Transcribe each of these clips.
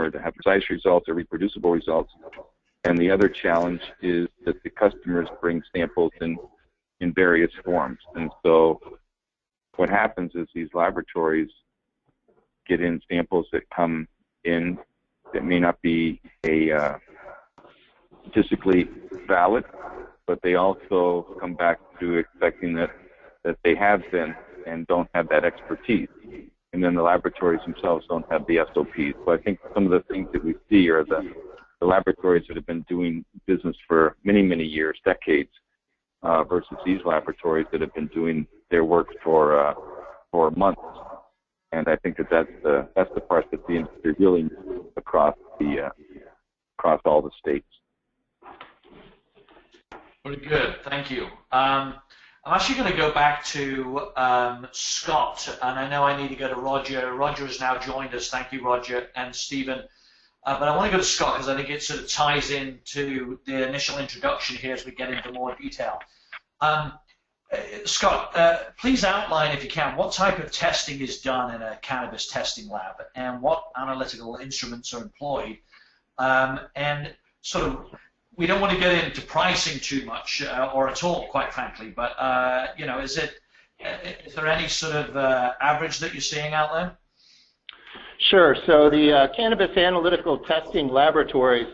customer to have precise results or reproducible results. And the other challenge is that the customers bring samples in various forms. And so what happens is these laboratories get in samples that come in that may not be statistically valid, but they also come back to expecting that they have been and don't have that expertise. And then the laboratories themselves don't have the SOPs. So I think some of the things that we see are the laboratories that have been doing business for many, many years, decades, versus these laboratories that have been doing their work for months. And I think that's the part that the industry really needs across all the states. Very good, thank you. I'm actually going to go back to Scott, and I know I need to go to Roger. Roger has now joined us. Thank you, Roger, and Stephen. But I want to go to Scott because I think it sort of ties into the initial introduction here as we get into more detail. Scott, please outline, if you can, what type of testing is done in a cannabis testing lab and what analytical instruments are employed. And sort of, we don't want to get into pricing too much or at all, quite frankly, but you know, is there any sort of average that you're seeing out there? Sure. So the cannabis analytical testing laboratories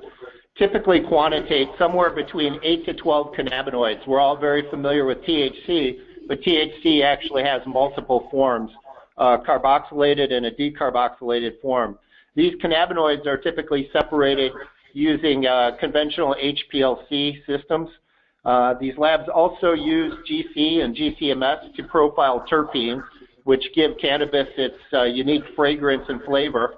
typically quantitate somewhere between 8 to 12 cannabinoids. We're all very familiar with THC, but THC actually has multiple forms, carboxylated and a decarboxylated form. These cannabinoids are typically separated using conventional HPLC systems. These labs also use GC and GCMS to profile terpenes, which give cannabis its unique fragrance and flavor.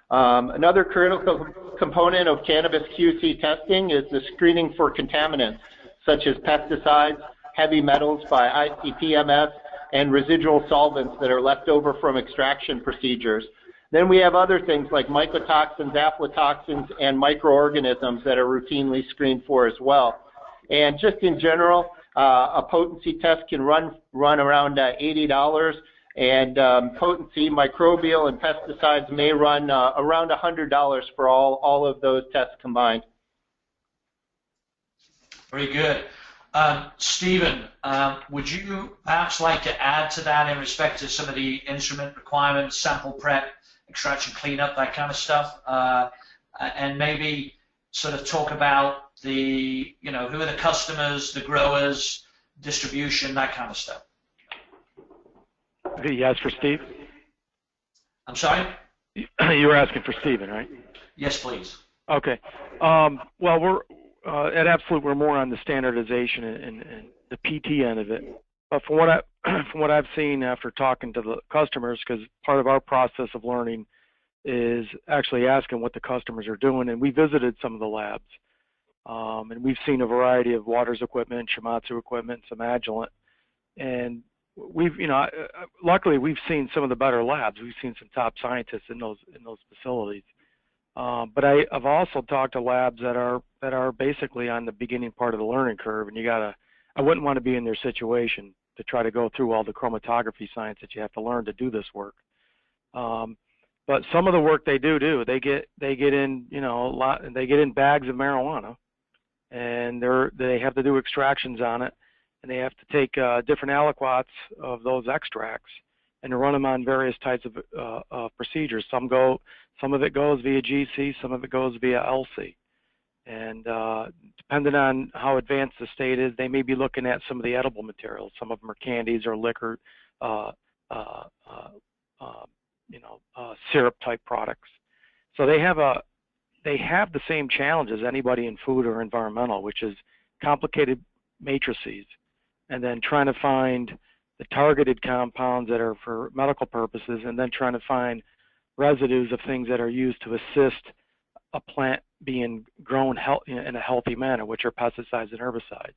Another critical component of cannabis QC testing is the screening for contaminants, such as pesticides, heavy metals by ICP-MS, and residual solvents that are left over from extraction procedures. Then we have other things like mycotoxins, aflatoxins, and microorganisms that are routinely screened for as well. And just in general, a potency test can run around $80, and potency, microbial, and pesticides may run around $100 for all of those tests combined. Very good. Stephen, would you perhaps like to add to that in respect to some of the instrument requirements, sample prep, extraction cleanup, that kind of stuff, and maybe sort of talk about the, you know, who are the customers, the growers, distribution, that kind of stuff? Yes, for Steve? I'm sorry? You were asking for Stephen, right? Yes, please. Okay. Well, we're at Absolute, we're more on the standardization and the PT end of it. But from what I've seen after talking to the customers, because part of our process of learning is actually asking what the customers are doing, and we visited some of the labs, and we've seen a variety of Waters equipment, Shimatsu equipment, some Agilent, and we've, you know, luckily we've seen some of the better labs. We've seen some top scientists in those facilities. But I've also talked to labs that are basically on the beginning part of the learning curve, and I wouldn't want to be in their situation to try to go through all the chromatography science that you have to learn to do this work. But some of the work they do, they get in, you know, they get in bags of marijuana, and they have to do extractions on it, and they have to take different aliquots of those extracts and run them on various types of procedures. Some of it goes via GC, some of it goes via LC. And depending on how advanced the state is, they may be looking at some of the edible materials. Some of them are candies or liquor, syrup type products. So they have the same challenge as anybody in food or environmental, which is complicated matrices, and then trying to find the targeted compounds that are for medical purposes, and then trying to find residues of things that are used to assist a plant being grown in a healthy manner, which are pesticides and herbicides.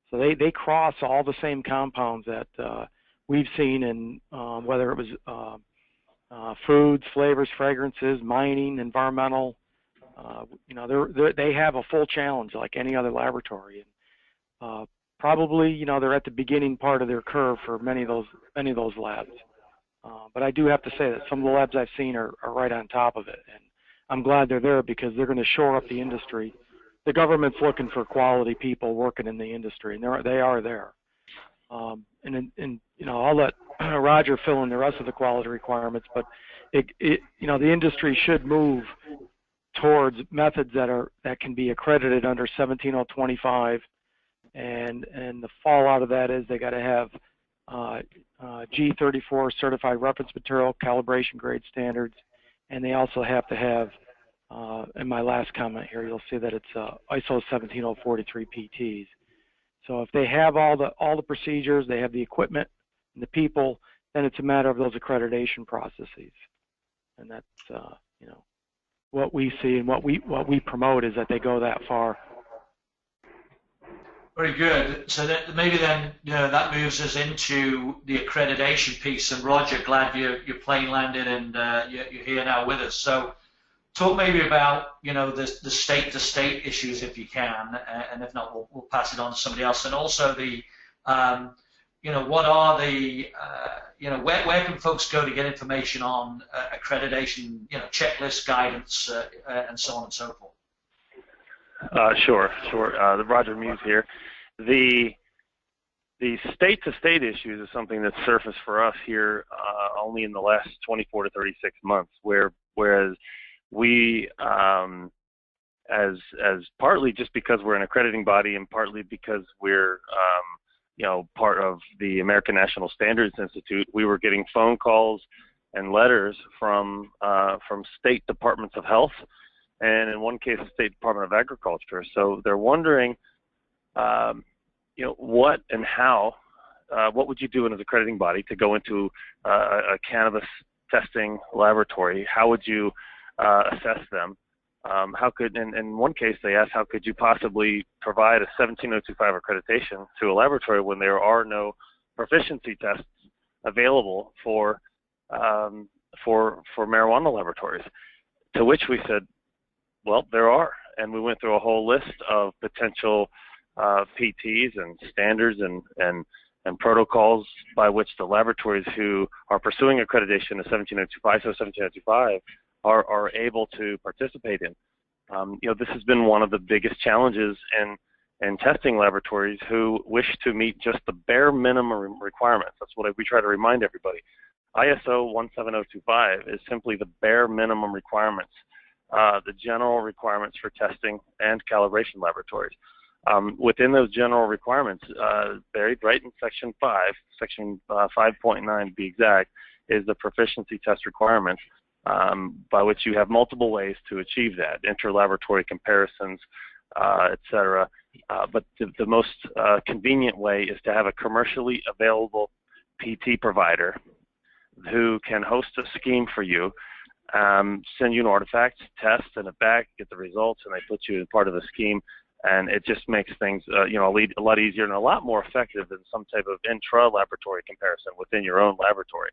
So they cross all the same compounds that we've seen in whether it was foods, flavors, fragrances, mining, environmental. They have a full challenge like any other laboratory. And, probably, they're at the beginning part of their curve for many of those labs. But I do have to say that some of the labs I've seen are right on top of it. And I'm glad they're there because they're going to shore up the industry. The government's looking for quality people working in the industry, and they are there. And I'll let Roger fill in the rest of the quality requirements, but the industry should move towards methods that can be accredited under 17025, and the fallout of that is they got to have G34 certified reference material calibration grade standards, and they also have to have, in my last comment here, you'll see that it's ISO 17043 PTs. So if they have all the procedures, they have the equipment and the people, then it's a matter of those accreditation processes, and that's what we see and what we promote is that they go that far. Very good. So that maybe then that moves us into the accreditation piece. And Roger, glad your plane landed and you're here now with us. So talk maybe about the state-to-state issues if you can, and if not, we'll pass it on to somebody else. And also the what are the where can folks go to get information on accreditation, checklist guidance, and so on and so forth. Sure. Roger Muse here. The state-to-state issues is something that's surfaced for us here only in the last 24 to 36 months, whereas we, as partly just because we're an accrediting body and partly because we're part of the American National Standards Institute, we were getting phone calls and letters from state departments of health, and in one case, the State Department of Agriculture. So they're wondering, what and how, what would you do as an accrediting body to go into a cannabis testing laboratory? How would you assess them? How could, in one case, they asked, how could you possibly provide a 17025 accreditation to a laboratory when there are no proficiency tests available for marijuana laboratories? To which we said, well, there are, and we went through a whole list of potential PTs and standards and protocols by which the laboratories who are pursuing accreditation of 17025, so 17025, are able to participate in. This has been one of the biggest challenges in testing laboratories who wish to meet just the bare minimum requirements. That's what we try to remind everybody. ISO 17025 is simply the bare minimum requirements, the general requirements for testing and calibration laboratories. Within those general requirements, buried right in Section 5, Section 5.9 to be exact, is the proficiency test requirements, by which you have multiple ways to achieve that, inter-laboratory comparisons, etc. But the most convenient way is to have a commercially available PT provider who can host a scheme for you, send you an artifact, test, send it back, get the results, and they put you as part of the scheme. And it just makes things, a lot easier and a lot more effective than some type of intra-laboratory comparison within your own laboratory.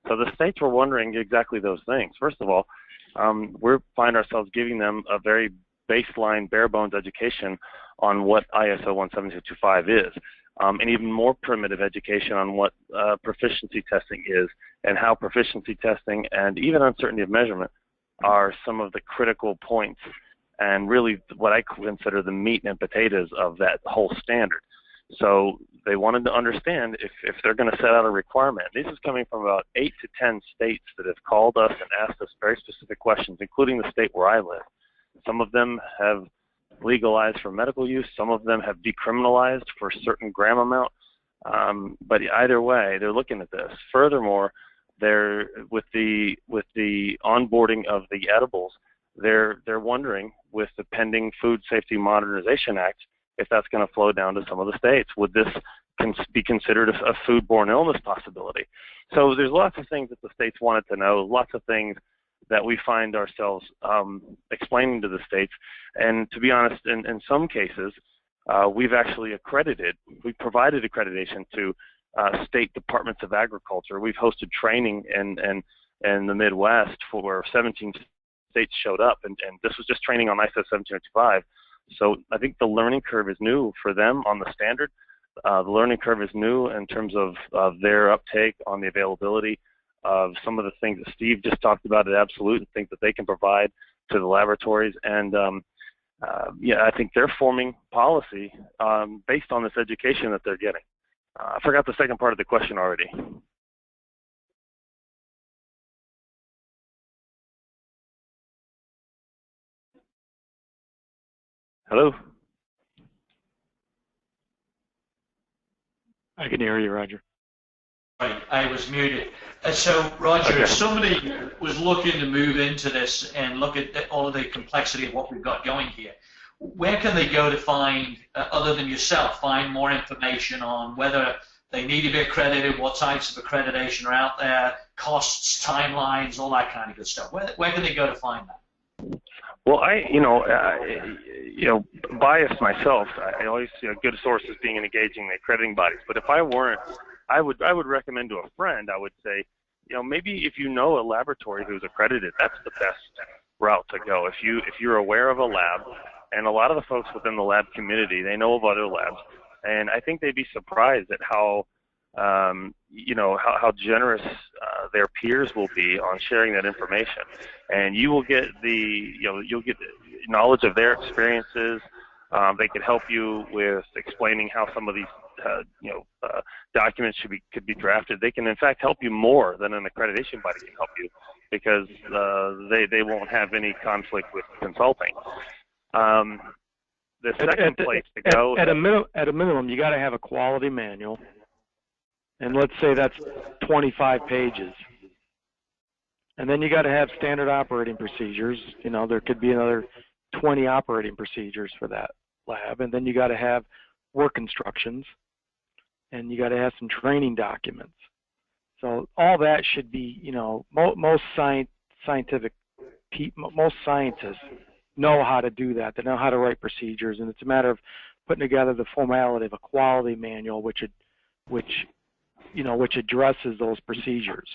So the states were wondering exactly those things. First of all, we find ourselves giving them a very baseline, bare-bones education on what ISO 17025 is, and even more primitive education on what proficiency testing is and how proficiency testing and even uncertainty of measurement are some of the critical points and really what I consider the meat and potatoes of that whole standard. So they wanted to understand if they're going to set out a requirement. This is coming from about 8 to 10 states that have called us and asked us very specific questions, including the state where I live. Some of them have legalized for medical use. Some of them have decriminalized for a certain gram amount. But either way, they're looking at this. Furthermore, they're with the onboarding of the edibles, they're wondering with the pending Food Safety Modernization Act if that's going to flow down to some of the states. Would this be considered a foodborne illness possibility? So there's lots of things that the states wanted to know, lots of things that we find ourselves explaining to the states. And to be honest, in some cases, we've actually we provided accreditation to state departments of agriculture. We've hosted training in the Midwest where 17 states showed up, and this was just training on ISO 17025. So I think the learning curve is new for them on the standard. The learning curve is new in terms of their uptake on the availability of some of the things that Steve just talked about at Absolute and things that they can provide to the laboratories, and yeah, I think they're forming policy based on this education that they're getting. I forgot the second part of the question already. Hello? I can hear you, Roger. Right, I was muted. So, Roger, Okay. if somebody was looking to move into this and look at all of the complexity of what we've got going here, where can they go to find, other than yourself, find more information on whether they need to be accredited, what types of accreditation are out there, costs, timelines, all that kind of good stuff? Where can they go to find that? Well, biased myself, I always see a good source as being engaging the accrediting bodies. But if I weren't, I would recommend to a friend. I would say, maybe if you know a laboratory who's accredited, that's the best route to go. If you're aware of a lab, and a lot of the folks within the lab community, they know of other labs, and I think they'd be surprised at how generous their peers will be on sharing that information, and you will get you'll get the knowledge of their experiences. They could help you with explaining how some of these documents could be drafted. They can in fact help you more than an accreditation body can help you, because they won't have any conflict with consulting. The second place to go at a minimum, you got to have a quality manual, and let's say that's 25 pages. And then you got to have standard operating procedures. There could be another 20 operating procedures for that lab, and then you got to have work instructions, and you got to have some training documents. So all that should be, most scientists know how to do that. They know how to write procedures, and it's a matter of putting together the formality of a quality manual, which addresses those procedures.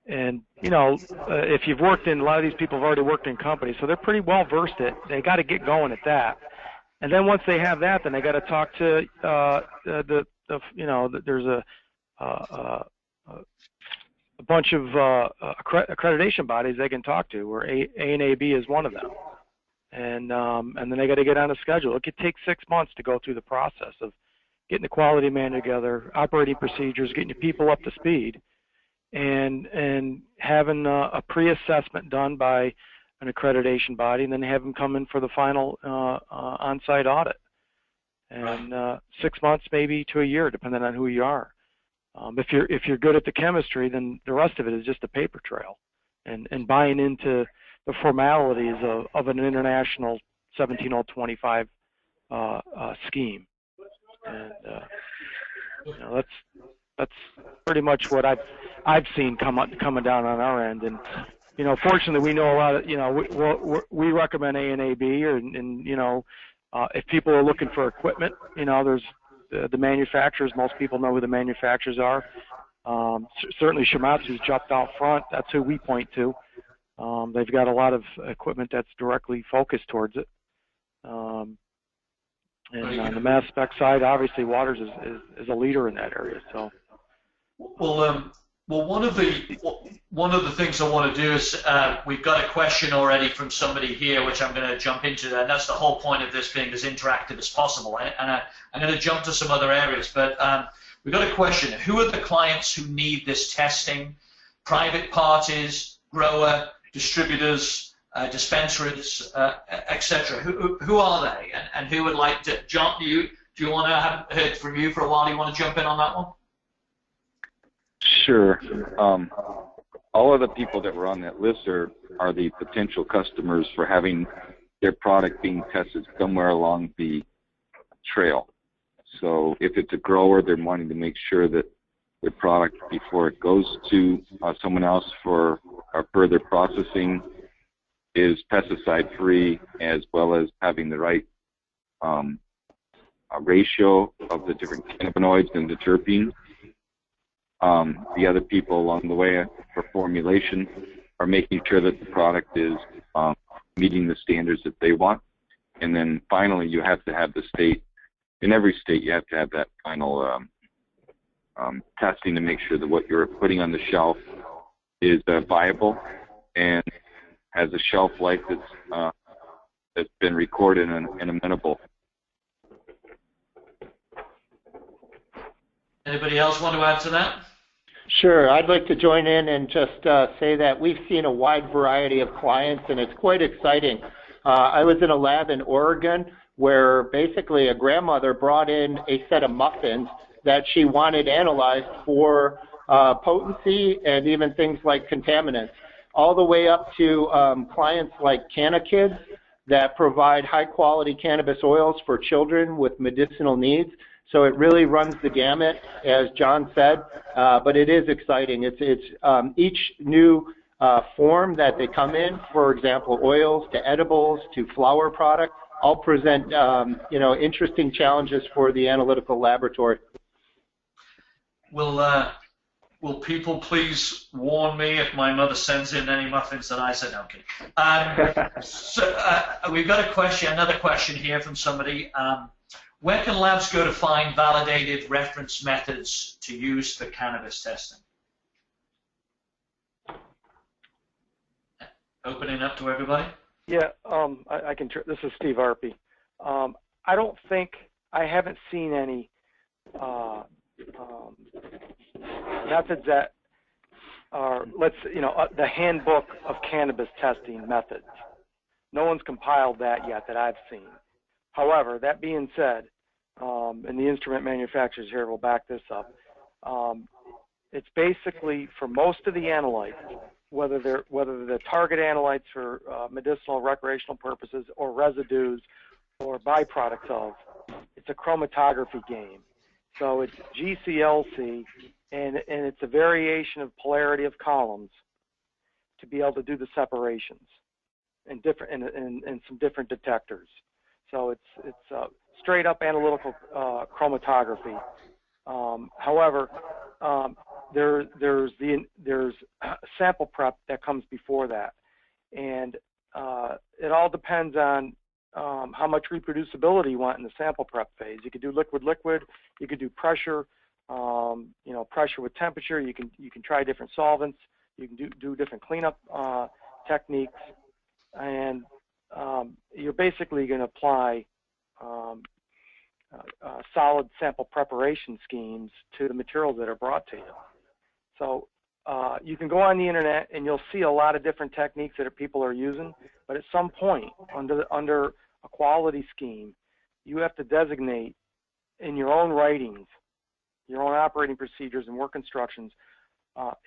If you've worked in, a lot of these people have already worked in companies, so they're pretty well versed at. They got to get going at that, and then once they have that, then they got to talk to there's a bunch of accreditation bodies they can talk to, where ANAB is one of them, and then they got to get on a schedule. It could take 6 months to go through the process of getting the quality manual together, operating procedures, getting your people up to speed, and having a pre-assessment done by an accreditation body, and then have them come in for the final on-site audit. And 6 months, maybe to a year, depending on who you are. If you're good at the chemistry, then the rest of it is just a paper trail, and buying into the formalities of an international 17025 scheme. And that's pretty much what I've seen coming down on our end. And fortunately, we know a lot of we recommend ANAB, and if people are looking for equipment, there's the manufacturers. Most people know who the manufacturers are. Certainly, Shimatsu's jumped out front. That's who we point to. They've got a lot of equipment that's directly focused towards it. And on the mass spec side, obviously, Waters is a leader in that area. So, well, one of the things I want to do is we've got a question already from somebody here, which I'm going to jump into, and that's the whole point of this being as interactive as possible. And I'm going to jump to some other areas, but we've got a question: who are the clients who need this testing? Private parties, grower, distributors, dispensaries, etc. Who are they, and who would like to? John, do you want to have heard from you for a while? Do you want to jump in on that one? Sure. All of the people that were on that list are the potential customers for having their product being tested somewhere along the trail. So if it's a grower, they're wanting to make sure that their product, before it goes to someone else for further processing, is pesticide-free, as well as having the right ratio of the different cannabinoids and the terpenes. The other people along the way for formulation are making sure that the product is meeting the standards that they want. And then finally, you have to have the state, in every state, you have to have that final testing to make sure that what you're putting on the shelf is viable and has a shelf life that's been recorded and amenable. Anybody else want to add to that? Sure. I'd like to join in and just say that we've seen a wide variety of clients, and it's quite exciting. I was in a lab in Oregon where basically a grandmother brought in a set of muffins that she wanted analyzed for potency and even things like contaminants, all the way up to clients like Cannakids that provide high-quality cannabis oils for children with medicinal needs. So it really runs the gamut, as John said, but it is exciting. It's each new form that they come in, for example, oils to edibles to flower products, all present interesting challenges for the analytical laboratory. Will people please warn me if my mother sends in any muffins that I said? No, I'm kidding. So we've got another question here from somebody. Where can labs go to find validated reference methods to use for cannabis testing? Opening up to everybody. Yeah, I can. This is Steve Arpey. I haven't seen any methods that are, the handbook of cannabis testing methods. No one's compiled that yet that I've seen. However, that being said, and the instrument manufacturers here will back this up, it's basically for most of the analytes, whether they're the target analytes for medicinal, recreational purposes, or residues, or byproducts of, it's a chromatography game. So it's GCLC, and it's a variation of polarity of columns to be able to do the separations and some different detectors. So it's straight up analytical chromatography. However, there's sample prep that comes before that, and it all depends on how much reproducibility you want in the sample prep phase. You could do liquid-liquid, you could do pressure, pressure with temperature. You can try different solvents. You can do different cleanup techniques, and you're basically going to apply solid sample preparation schemes to the materials that are brought to you. So you can go on the internet and you'll see a lot of different techniques that people are using, but at some point under a quality scheme, you have to designate in your own writings, your own operating procedures and work instructions,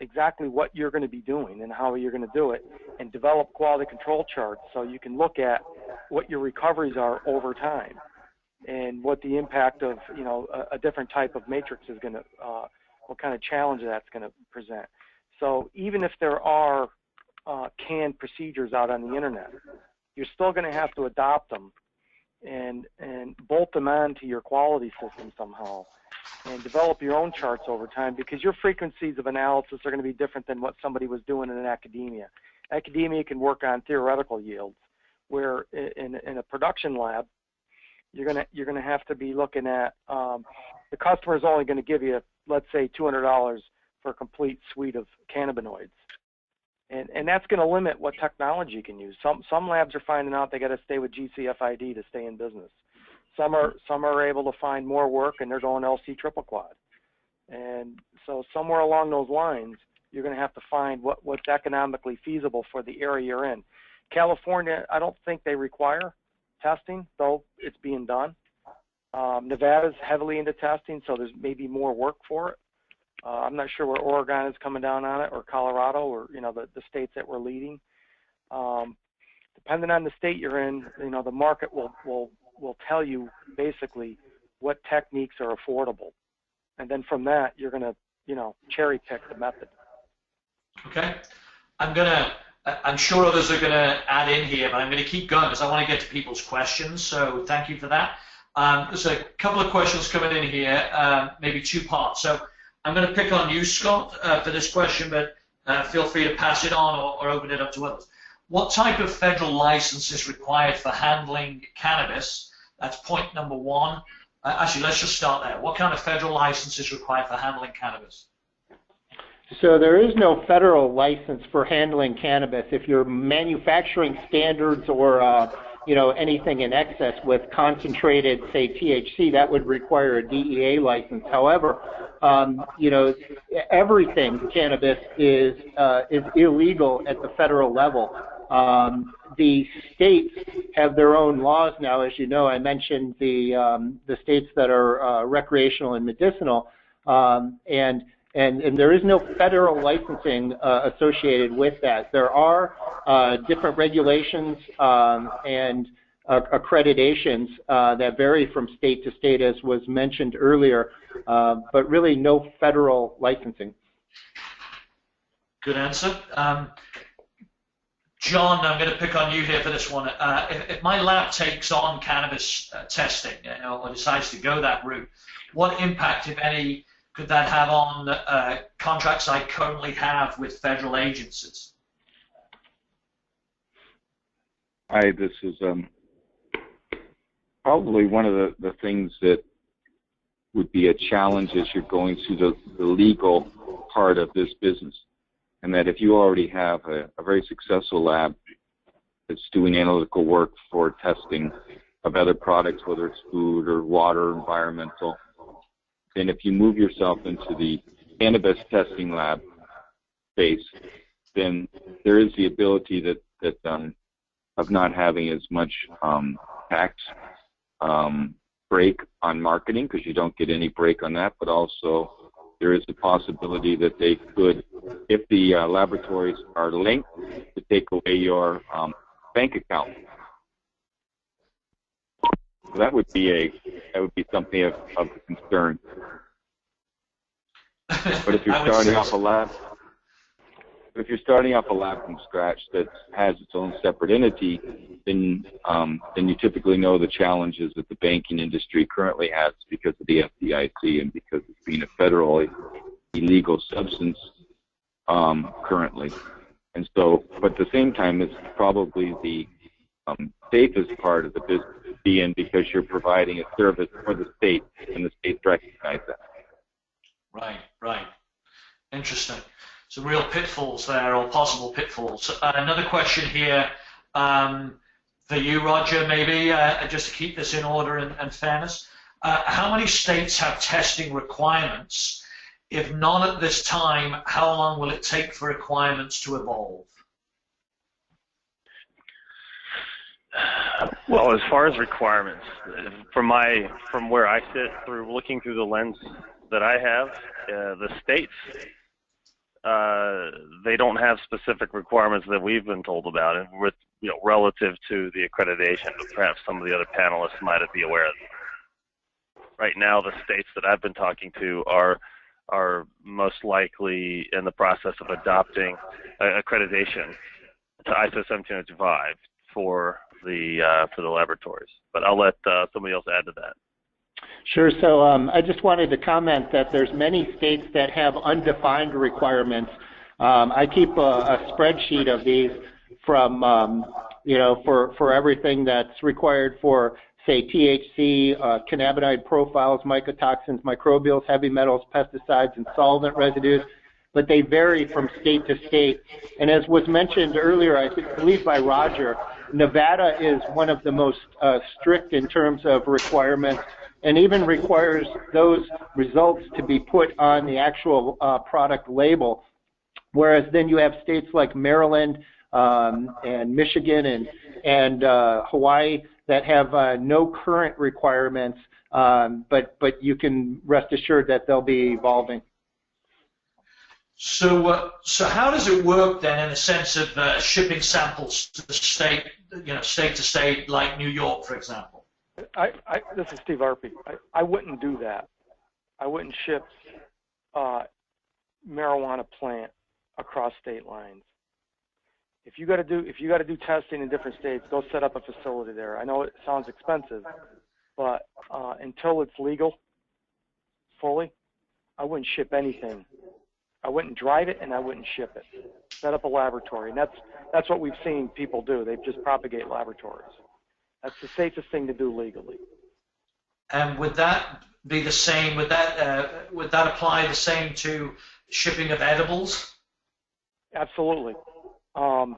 exactly what you're going to be doing and how you're going to do it, and develop quality control charts so you can look at what your recoveries are over time and what the impact of a different type of matrix is going to, what kind of challenge that's going to present. So even if there are canned procedures out on the internet, you're still going to have to adopt them and bolt them onto your quality system somehow, and develop your own charts over time, because your frequencies of analysis are going to be different than what somebody was doing in academia. Academia can work on theoretical yields, where in a production lab, you're going to have to be looking at the customer is only going to give you, let's say, $200 for a complete suite of cannabinoids, and that's going to limit what technology you can use. Some labs are finding out they got to stay with GCFID to stay in business. Some are able to find more work and they're going LC triple quad. And so somewhere along those lines, you're going to have to find what's economically feasible for the area you're in. California, I don't think they require testing, though it's being done. Nevada's heavily into testing, so there's maybe more work for it. I'm not sure where Oregon is coming down on it, or Colorado, or the states that we're leading. Depending on the state you're in, the market will tell you basically what techniques are affordable, and then from that you're going to cherry pick the method. Okay, I'm sure others are going to add in here, but I'm going to keep going because I want to get to people's questions. So thank you for that. There's a couple of questions coming in here, maybe two parts. So I'm going to pick on you, Scott, for this question, but feel free to pass it on or open it up to others. What type of federal license is required for handling cannabis? That's point number one. Actually, let's just start there. What kind of federal license is required for handling cannabis? So there is no federal license for handling cannabis. If you're manufacturing standards or anything in excess with concentrated, say, THC, that would require a DEA license. However, everything cannabis is illegal at the federal level. The states have their own laws now, as you know. I mentioned the states that are recreational and medicinal, and there is no federal licensing associated with that. There are different regulations and accreditations that vary from state to state, as was mentioned earlier, but really no federal licensing. Good answer. John, I'm going to pick on you here for this one. If my lab takes on cannabis testing, or decides to go that route, what impact, if any, could that have on contracts I currently have with federal agencies? Hi, this is probably one of the things that would be a challenge as you're going through the legal part of this business. And that if you already have a very successful lab that's doing analytical work for testing of other products, whether it's food or water, environmental, then if you move yourself into the cannabis testing lab space, then there is the ability that of not having as much tax break on marketing, because you don't get any break on that, but also there is a possibility that they could, if the laboratories are linked, to take away your bank account. So that would be something of concern. But if you're starting off a lab from scratch that has its own separate entity, then you typically know the challenges that the banking industry currently has because of the FDIC and because it's being a federal illegal substance currently. And so, but at the same time, it's probably the safest part of the business to be in because you're providing a service for the state, and the states recognize that. Right. Interesting. Some real pitfalls there, or possible pitfalls. Another question here for you, Roger, maybe, just to keep this in order and fairness. How many states have testing requirements? If none at this time, how long will it take for requirements to evolve? Well, as far as requirements, from where I sit, through looking through the lens that I have, the states, they don't have specific requirements that we've been told about, and with relative to the accreditation that perhaps some of the other panelists might be aware of. Right now, the states that I've been talking to are most likely in the process of adopting accreditation to ISO 17025 for the laboratories. But I'll let somebody else add to that. Sure. So I just wanted to comment that there's many states that have undefined requirements. I keep a spreadsheet of these from, for everything that's required for, say, THC, cannabinoid profiles, mycotoxins, microbials, heavy metals, pesticides, and solvent residues. But they vary from state to state. And as was mentioned earlier, I believe by Roger, Nevada is one of the most strict in terms of requirements, and even requires those results to be put on the actual product label. Whereas then you have states like Maryland and Michigan and Hawaii that have no current requirements, but you can rest assured that they'll be evolving. So how does it work then, in the sense of shipping samples to the state, state to state, like New York, for example? This is Steve Arpey. I wouldn't do that. I wouldn't ship marijuana plant across state lines. If you got to do testing in different states, go set up a facility there. I know it sounds expensive, but until it's legal fully, I wouldn't ship anything. I wouldn't drive it, and I wouldn't ship it. Set up a laboratory, and that's what we've seen people do. They just propagate laboratories. That's the safest thing to do legally. And would that be the same? Would that apply the same to shipping of edibles? Absolutely. THC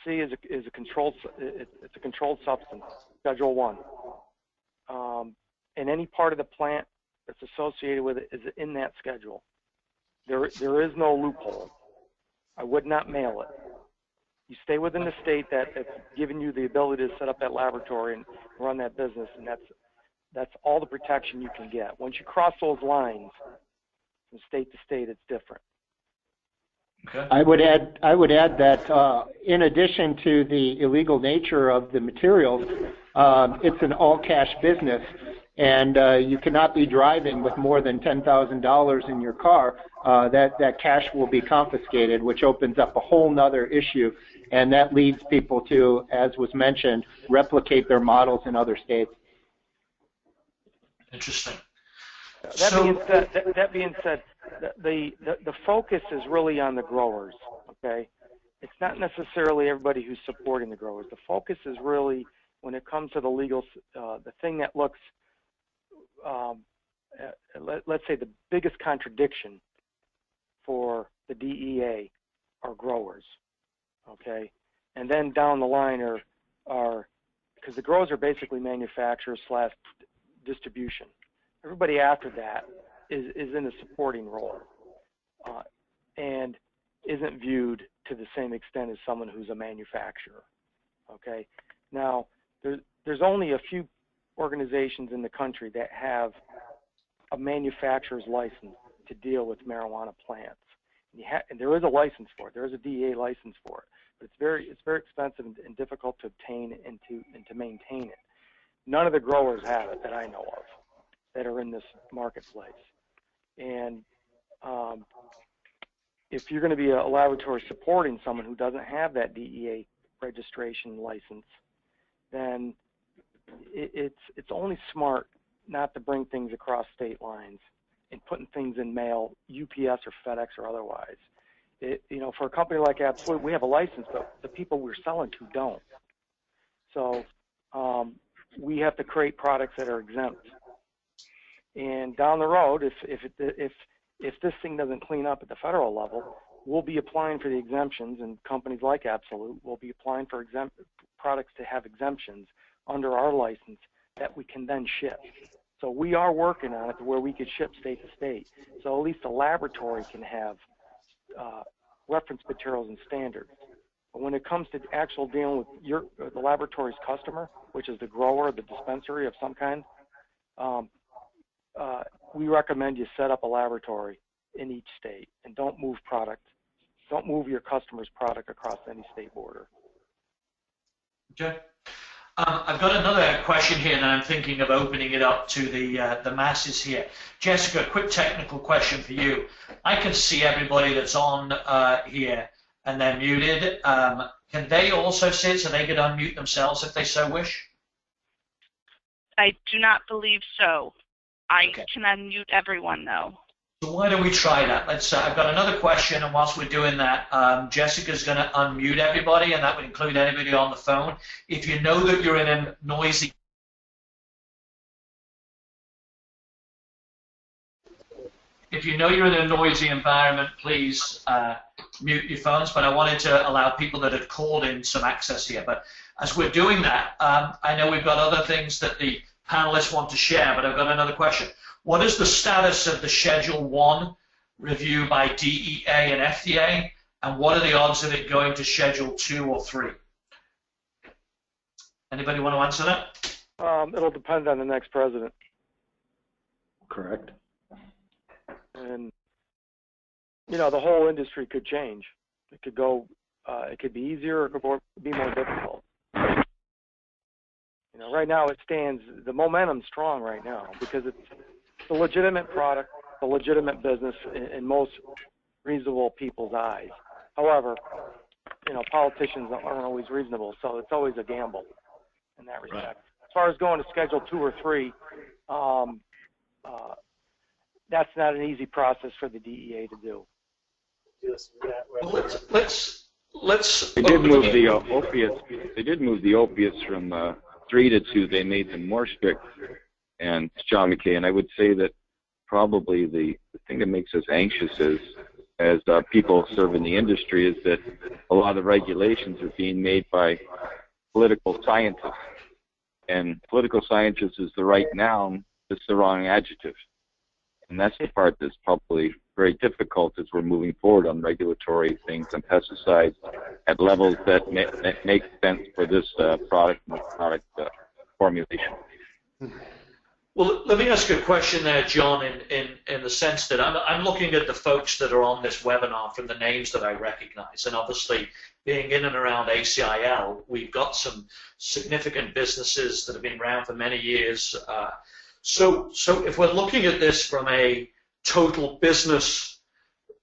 is a controlled it's a controlled substance, Schedule 1. And any part of the plant that's associated with it is in that schedule. There is no loophole. I would not mail it. You stay within the state that's given you the ability to set up that laboratory and run that business, and that's all the protection you can get. Once you cross those lines from state to state, it's different. Okay. I would add that in addition to the illegal nature of the materials, it's an all-cash business, and you cannot be driving with more than $10,000 in your car. That cash will be confiscated, which opens up a whole nother issue, and that leads people to, as was mentioned, replicate their models in other states. Interesting. That being said, the focus is really on the growers. Okay, it's not necessarily everybody who's supporting the growers. The focus is really when it comes to the legal, the thing that looks, let's say, the biggest contradiction for the DEA are growers. Okay, and then down the line are because the growers are basically manufacturers / distribution. Everybody after that is in a supporting role and isn't viewed to the same extent as someone who's a manufacturer. Okay, now there's only a few organizations in the country that have a manufacturer's license to deal with marijuana plants, and there is a license for it. There is a DEA license for it, but it's very expensive and difficult to obtain and to maintain it. None of the growers have it that I know of that are in this marketplace. And if you're going to be a laboratory supporting someone who doesn't have that DEA registration license, then it's only smart not to bring things across state lines and putting things in mail, UPS or FedEx or otherwise. For a company like Absolute, we have a license, but the people we're selling to don't. So we have to create products that are exempt. And down the road, if this thing doesn't clean up at the federal level, we'll be applying for the exemptions, and companies like Absolute will be applying for products to have exemptions under our license that we can then ship. So we are working on it to where we could ship state to state. So at least the laboratory can have reference materials and standards. But when it comes to actual dealing with the laboratory's customer, which is the grower, the dispensary of some kind, we recommend you set up a laboratory in each state and don't move your customer's product across any state border. Okay. I've got another question here, and I'm thinking of opening it up to the masses here. Jessica, quick technical question for you. I can see everybody that's on here, and they're muted. Can they also see it so they can unmute themselves if they so wish? I do not believe so. I Okay. can unmute everyone, though. So why don't we try that? I've got another question, and whilst we're doing that, Jessica's going to unmute everybody, and that would include anybody on the phone. If you know that you're in a noisy environment, please mute your phones. But I wanted to allow people that had called in some access here. But as we're doing that, I know we've got other things that the panelists want to share, but I've got another question. What is the status of the Schedule 1 review by DEA and FDA, and what are the odds of it going to Schedule 2 or 3? Anybody want to answer that? It'll depend on the next president. Correct. And, the whole industry could change. It could go, it could be easier, or it could be more difficult. Right now it stands, the momentum's strong right now because it's a legitimate product, a legitimate business in most reasonable people's eyes. However, politicians aren't always reasonable, so it's always a gamble in that respect. Right. As far as going to Schedule 2 or 3, that's not an easy process for the DEA to do. Let's. They did move the opiates. They did move the opiates from 3 to 2. They made them more strict. And John McKay, and I would say that probably the thing that makes us anxious as people serving the industry is that a lot of regulations are being made by political scientists. And political scientist is the right noun, it's the wrong adjective. And that's the part that's probably very difficult as we're moving forward on regulatory things and pesticides at levels that make sense for this product formulation. Well, let me ask you a question there, John, in the sense that I'm looking at the folks that are on this webinar from the names that I recognize, and obviously being in and around ACIL, we've got some significant businesses that have been around for many years. So if we're looking at this from a total business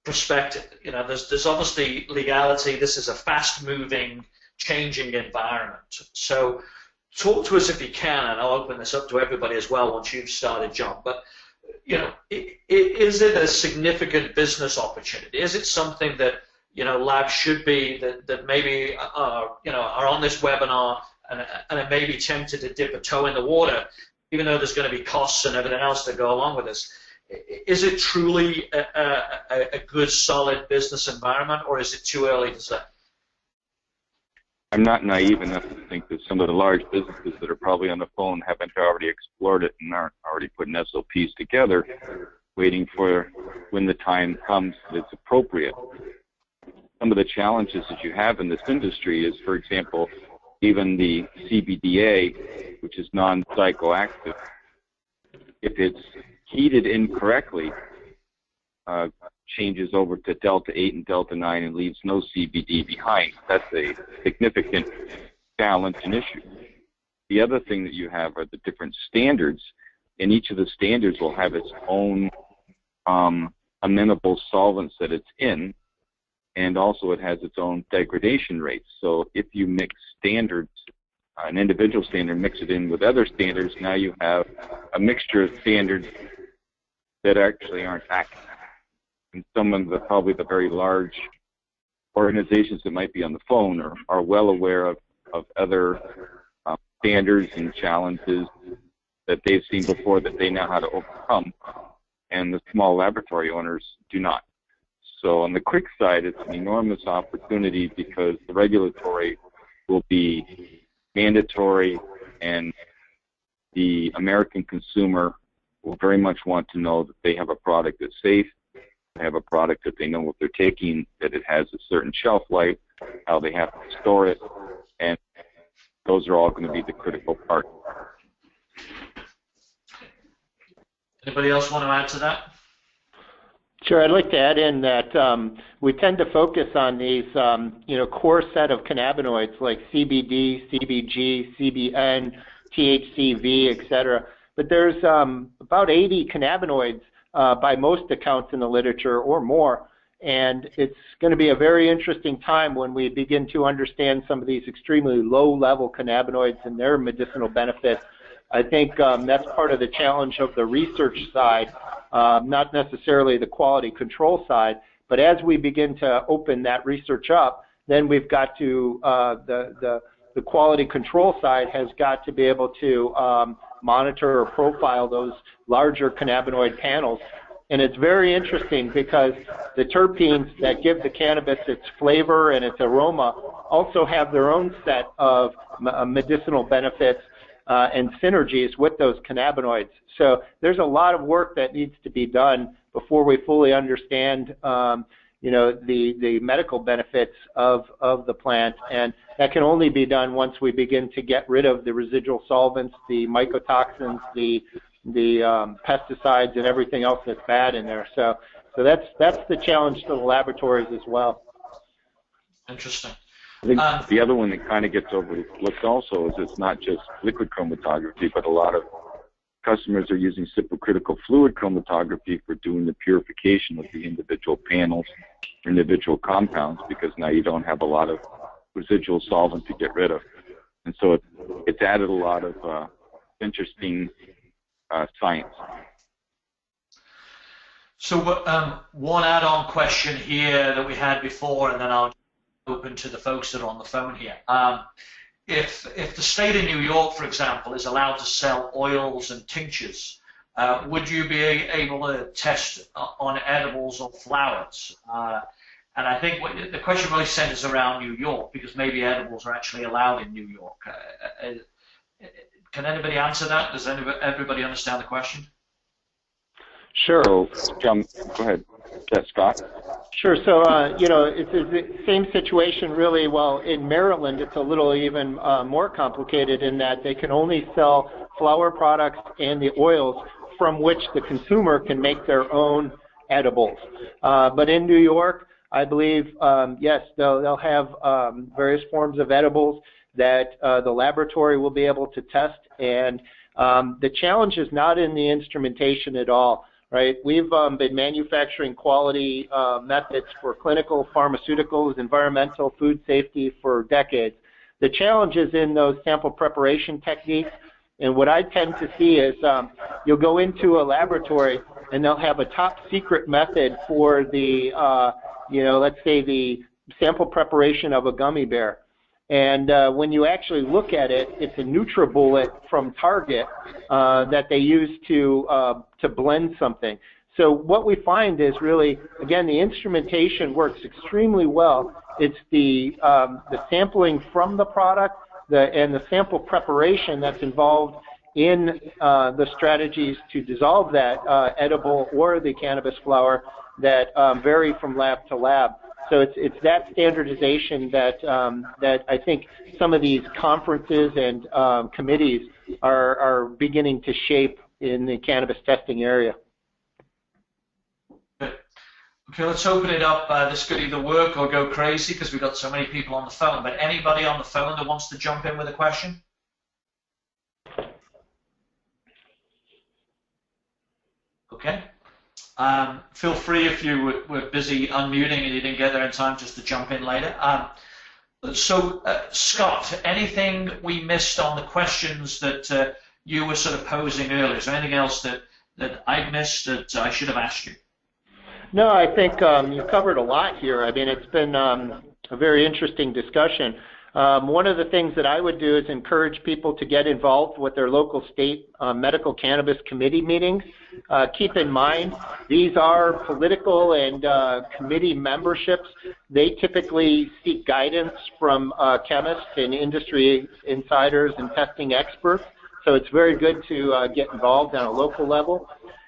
perspective, you know, there's obviously legality. This is a fast-moving, changing environment. So talk to us if you can, and I'll open this up to everybody as well once you've started, John. But, you know, is it a significant business opportunity? Is it something that, you know, labs should be, that maybe, you know, are on this webinar and are maybe tempted to dip a toe in the water, even though there's going to be costs and everything else that go along with this? Is it truly a good, solid business environment, or is it too early to say? I'm not naive enough to think that some of the large businesses that are probably on the phone haven't already explored it and aren't already putting SOPs together, waiting for when the time comes that it's appropriate. Some of the challenges that you have in this industry is, for example, even the CBDA, which is non-psychoactive, if it's heated incorrectly, changes over to Delta 8 and Delta 9 and leaves no CBD behind. That's a significant challenge and issue. The other thing that you have are the different standards, and each of the standards will have its own amenable solvents that it's in, and also it has its own degradation rates. So if you mix standards, an individual standard, mix it in with other standards, now you have a mixture of standards that actually aren't active. And some of probably the very large organizations that might be on the phone are well aware of other standards and challenges that they've seen before that they know how to overcome, and the small laboratory owners do not. So on the quick side, it's an enormous opportunity because the regulatory will be mandatory, and the American consumer will very much want to know that they have a product that's safe, they have a product that they know what they're taking, that it has a certain shelf life, how they have to store it, and those are all going to be the critical part. Anybody else want to add to that? Sure, I'd like to add in that we tend to focus on these, core set of cannabinoids like CBD, CBG, CBN, THCV, et cetera. But there's about 80 cannabinoids by most accounts in the literature or more, and it's going to be a very interesting time when we begin to understand some of these extremely low-level cannabinoids and their medicinal benefits. I think that's part of the challenge of the research side, not necessarily the quality control side, but as we begin to open that research up, then we've got to, the quality control side has got to be able to monitor or profile those larger cannabinoid panels. And it's very interesting because the terpenes that give the cannabis its flavor and its aroma also have their own set of medicinal benefits and synergies with those cannabinoids. So there's a lot of work that needs to be done before we fully understand, the medical benefits of the plant, and that can only be done once we begin to get rid of the residual solvents, the mycotoxins, the pesticides, and everything else that's bad in there. So that's the challenge to the laboratories as well. Interesting. I think the other one that kind of gets overlooked also is it's not just liquid chromatography, but a lot of customers are using supercritical fluid chromatography for doing the purification of the individual panels, individual compounds, because now you don't have a lot of residual solvent to get rid of. And so it's added a lot of interesting science. So one add-on question here that we had before, and then I'll open to the folks that are on the phone here. If the state of New York, for example, is allowed to sell oils and tinctures would you be able to test on edibles or flowers? And I think the question really centers around New York, because maybe edibles are actually allowed in New York. Can anybody answer that? Does everybody understand the question? Sure. So, go ahead. Yeah, Scott? Sure. So, it's the same situation really. Well, in Maryland, it's a little even more complicated in that they can only sell flower products and the oils from which the consumer can make their own edibles. But in New York, I believe, yes, they'll have various forms of edibles that the laboratory will be able to test. And the challenge is not in the instrumentation at all. Right, we've been manufacturing quality methods for clinical, pharmaceuticals, environmental, food safety for decades. The challenge is in those sample preparation techniques, and what I tend to see is you'll go into a laboratory and they'll have a top secret method for the, let's say the sample preparation of a gummy bear. And when you actually look at it, it's a NutriBullet from Target that they use to blend something. So what we find is really, again, the instrumentation works extremely well. It's the sampling from the product and the sample preparation that's involved in the strategies to dissolve that edible or the cannabis flower that vary from lab to lab. So it's that standardization that I think some of these conferences and committees are beginning to shape in the cannabis testing area. Good. Okay, let's open it up. This could either work or go crazy because we've got so many people on the phone. But anybody on the phone that wants to jump in with a question? Okay. Feel free if you were busy unmuting and you didn't get there in time just to jump in later. Scott, anything we missed on the questions that you were sort of posing earlier? Is there anything else that I missed that I should have asked you? No, I think you covered a lot here. I mean, it's been a very interesting discussion. One of the things that I would do is encourage people to get involved with their local state medical cannabis committee meetings. Keep in mind, these are political and committee memberships. They typically seek guidance from chemists and industry insiders and testing experts. So it's very good to get involved on a local level.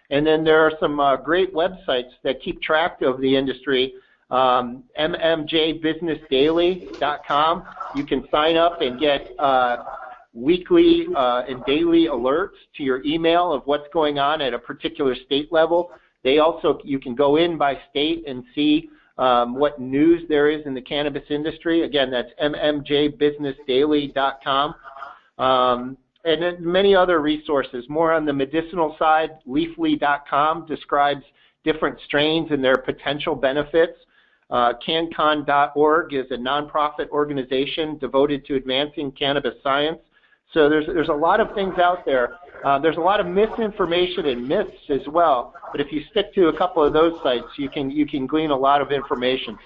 And then there are some great websites that keep track of the industry. mmjbusinessdaily.com. You can sign up and get weekly and daily alerts to your email of what's going on at a particular state level. They also, you can go in by state and see what news there is in the cannabis industry. Again, that's mmjbusinessdaily.com. And then many other resources. More on the medicinal side, leafly.com describes different strains and their potential benefits. CanCon.org is a nonprofit organization devoted to advancing cannabis science. So there's a lot of things out there. There's a lot of misinformation and myths as well. But if you stick to a couple of those sites, you can glean a lot of information.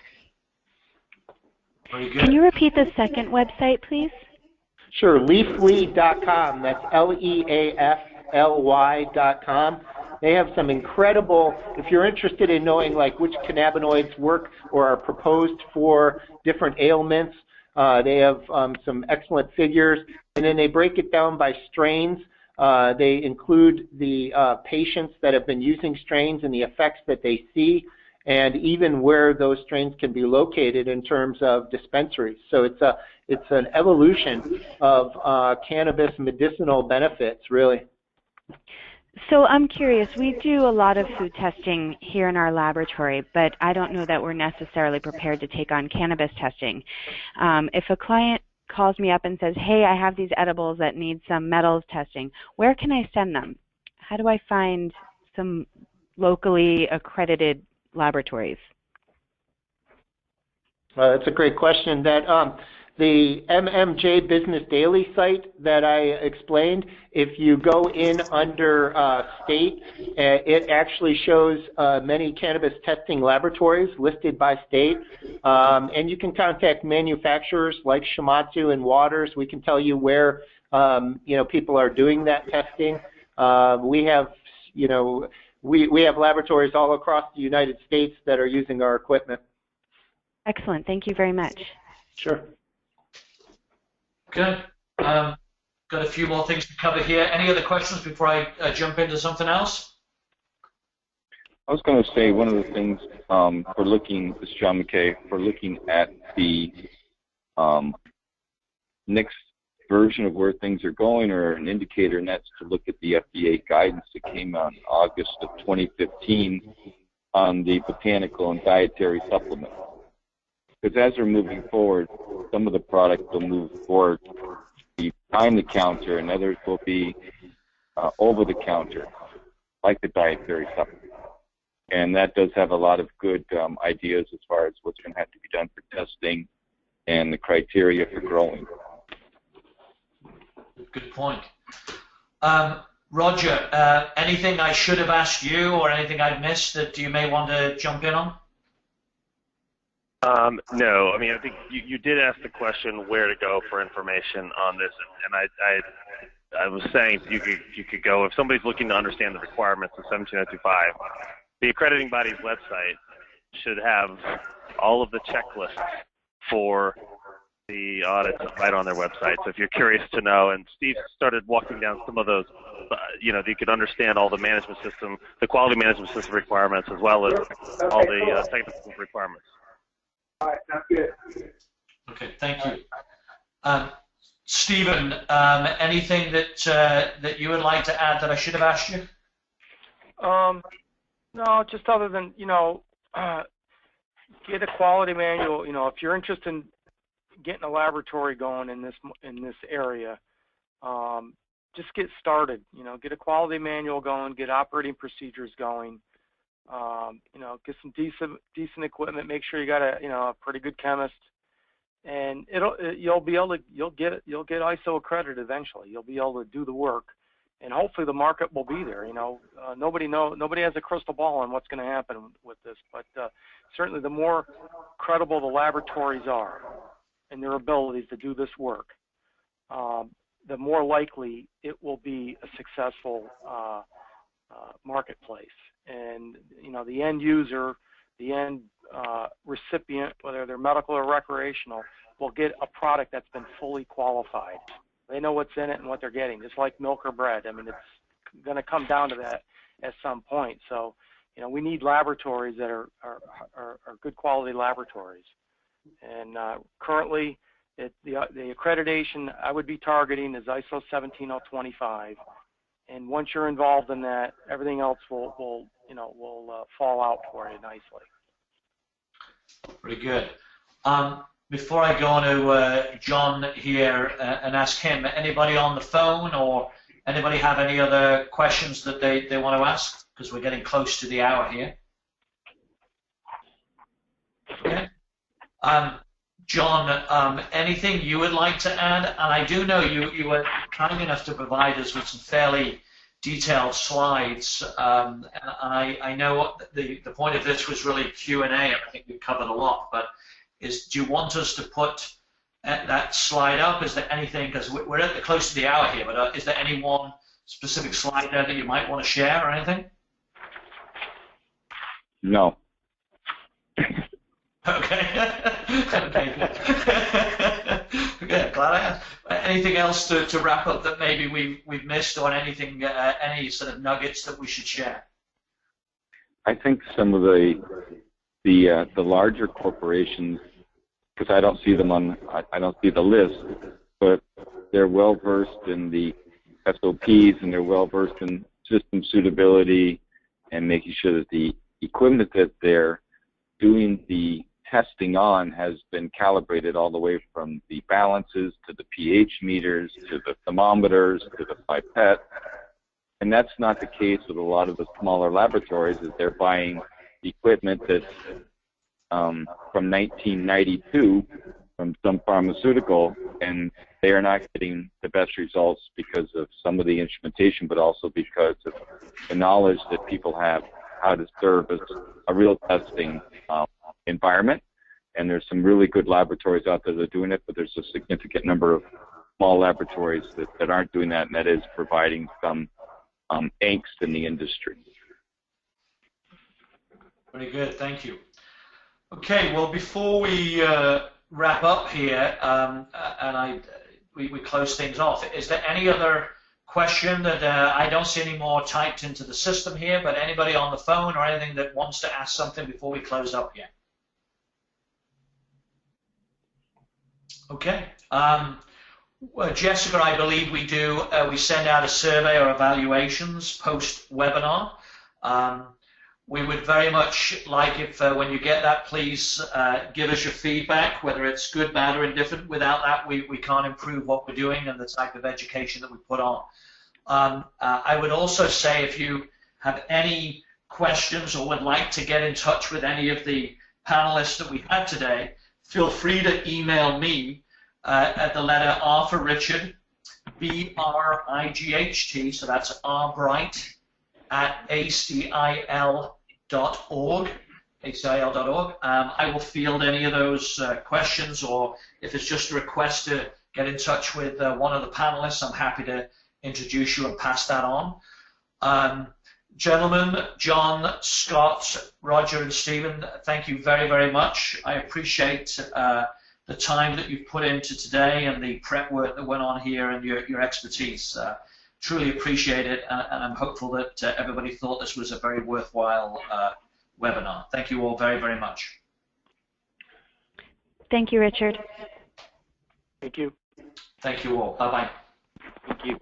Very good. Can you repeat the second website, please? Sure, leafly.com. That's LEAFLY.com. They have some incredible, if you're interested in knowing like which cannabinoids work or are proposed for different ailments, they have some excellent figures. And then they break it down by strains. They include the patients that have been using strains and the effects that they see, and even where those strains can be located in terms of dispensaries. So it's an evolution of cannabis medicinal benefits, really. So I'm curious, we do a lot of food testing here in our laboratory, but I don't know that we're necessarily prepared to take on cannabis testing. If a client calls me up and says, hey, I have these edibles that need some metals testing, where can I send them? How do I find some locally accredited laboratories? That's a great question. The MMJ Business Daily site that I explained, if you go in under state, it actually shows many cannabis testing laboratories listed by state. And you can contact manufacturers like Shimatsu and Waters. We can tell you where people are doing that testing. We have we have laboratories all across the United States that are using our equipment. Excellent. Thank you very much. Sure. Good. Got a few more things to cover here. Any other questions before I jump into something else? I was going to say one of the things for looking, this is John McKay, for looking at the next version of where things are going, or an indicator, and that's to look at the FDA guidance that came out in August of 2015 on the botanical and dietary supplements. Because as we're moving forward, some of the products will move forward behind the counter, and others will be over the counter, like the dietary supplements. And that does have a lot of good ideas as far as what's going to have to be done for testing and the criteria for growing. Good point. Roger, anything I should have asked you or anything I've missed that you may want to jump in on? No, I mean, I think you did ask the question where to go for information on this, and I was saying you could go, if somebody's looking to understand the requirements of 17025, the accrediting body's website should have all of the checklists for the audits right on their website. So if you're curious to know, and Steve started walking down some of those, you could understand all the management system, the quality management system requirements, as well as all the technical requirements. All right, that's good. Okay, thank you. Stephen, anything that you would like to add that I should have asked you? No, just other than, get a quality manual. If you're interested in getting a laboratory going in this area, just get started. Get a quality manual going, get operating procedures going. Get some decent equipment. Make sure you got a pretty good chemist, and you'll get ISO accredited eventually. You'll be able to do the work, and hopefully the market will be there. Nobody has a crystal ball on what's going to happen with this, but certainly the more credible the laboratories are and their abilities to do this work, the more likely it will be a successful marketplace. And the end user, the end recipient, whether they're medical or recreational, will get a product that's been fully qualified. They know what's in it and what they're getting, just like milk or bread. I mean, it's going to come down to that at some point. So, we need laboratories that are good quality laboratories. And currently, the accreditation I would be targeting is ISO 17025. And once you're involved in that, everything else will fall out for you nicely. Pretty good. Before I go on to John here and ask him, anybody on the phone or anybody have any other questions that they want to ask? Because we're getting close to the hour here. Okay. John, anything you would like to add? And I do know you were kind enough to provide us with some fairly detailed slides, and I know the point of this was really Q&A, and I think we covered a lot, but do you want us to put that slide up? Is there anything, because we're at the close to the hour here, but is there any one specific slide there that you might want to share or anything? No. Okay. Okay. Okay. Glad I asked. Anything else to wrap up that maybe we've missed, or anything, any sort of nuggets that we should share? I think some of the larger corporations, because I don't see them I don't see the list, but they're well versed in the SOPs, and they're well versed in system suitability and making sure that the equipment that they're doing the testing on has been calibrated all the way from the balances to the pH meters to the thermometers to the pipette. And that's not the case with a lot of the smaller laboratories, is they're buying equipment that's from 1992 from some pharmaceutical, and they are not getting the best results because of some of the instrumentation, but also because of the knowledge that people have how to service a real testing environment. And there's some really good laboratories out there that are doing it, but there's a significant number of small laboratories that aren't doing that, and that is providing some angst in the industry. Very good, thank you. Okay, well, before we wrap up here and we close things off, is there any other question that I don't see any more typed into the system here, but anybody on the phone or anything that wants to ask something before we close up here? Okay. Well, Jessica, I believe we do. We send out a survey or evaluations post-webinar. We would very much like if when you get that, please give us your feedback, whether it's good, bad, or indifferent. Without that, we can't improve what we're doing and the type of education that we put on. I would also say if you have any questions or would like to get in touch with any of the panelists that we had today, feel free to email me at the letter R for Richard, B-R-I-G-H-T, so that's rbright at acil.org. I will field any of those questions, or if it's just a request to get in touch with one of the panelists, I'm happy to introduce you and pass that on. Gentlemen, John, Scott, Roger, and Stephen, thank you very, very much. I appreciate the time that you've put into today and the prep work that went on here and your expertise. Truly appreciate it, and I'm hopeful that everybody thought this was a very worthwhile webinar. Thank you all very, very much. Thank you, Richard. Thank you. Thank you all. Bye-bye. Thank you.